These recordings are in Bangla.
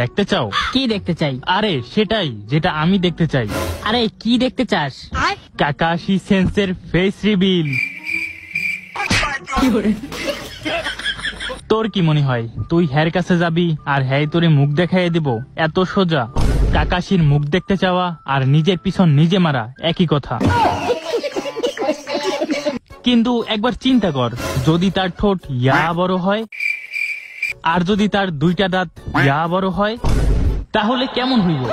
দেখতে চাও? কি দেখতে চাই? আরে সেটাই যেটা আমি দেখতে চাই। আরে কি দেখতে চাস? কাকাশি সেন্সের ফেস রিভিল। তোর কি মনে হয় তুই হ্যার কাছে যাবি আর হ্যাঁ তোরে মুখ দেখাইয়ে দিব? এত সোজা? কাকাশির মুখ দেখতে চাওয়া আর নিজের পিছন নিজে মারা একই কথা। কিন্তু একবার চিন্তা কর, যদি তার ঠোঁট ইয়া বড় হয় আর যদি তার দুইটা দাঁত ইয়া বড় হয়, তাহলে কেমন হইব?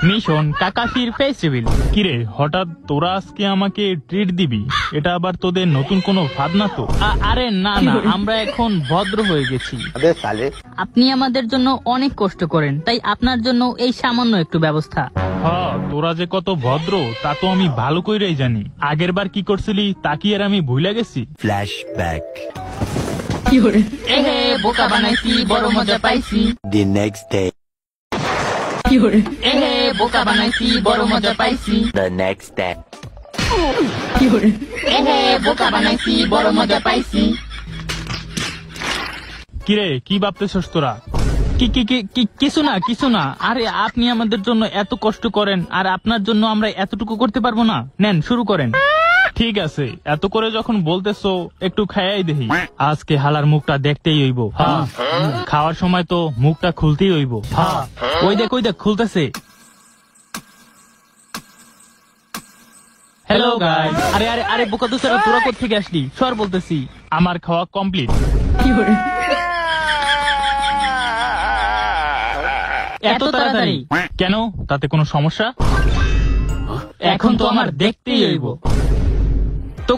মিশন কাকাশির ফেস রিভিল। কিরে হঠাৎ তোরা আজকে আমাকে ট্রিট দিবি? এটা আবার তোদের নতুন কোনো ফাঁদ না তো? আরে না না, আমরা এখন ভদ্র হয়ে গেছি। আপনি আমাদের জন্য অনেক কষ্ট করেন, তাই আপনার জন্য এই সামান্য একটু ব্যবস্থা। হ্যাঁ, তোরা যে কত ভদ্র তা তো আমি ভালো কইরাই জানি। আগের বার কি করছিলি তা কি আর আমি ভুলে গেছি? Flashback. এহে বোকা বানাইছি, বড় মজা পাইছি। The next day. এহে বোকা বানাইছি, বড় মজা পাইছি। The next day. এহে বোকা বানাইছি, বড় মজা পাইছি। কিরে কি ভাবতেছস তোরা? কিছু না কিছু না। আরে আপনি আমাদের জন্য এত কষ্ট করেন আর আপনার জন্য আমরা এতটুকু করতে পারবো না? নেন শুরু করেন। ঠিক আছে, এত করে যখন বলতেছো একটু খাইয়াই দেখি। আজকে হালার মুখটা দেখতেই হইব। হ্যাঁ, খাওয়ার সময় তো মুখটা খুলতেই হইব। হ্যাঁ, ওই দেখ খুলতেছে। Hello guys. আরে আরে আরে বোকা দোস্তেরা, তোরা কোত্থেকে আসলি? সর বলতেছি। আমার খাওয়া কমপ্লিট। এত তাড়াতাড়ি কেন? তাতে কোনো সমস্যা? এখন তো আমার দেখতেই হইব। তো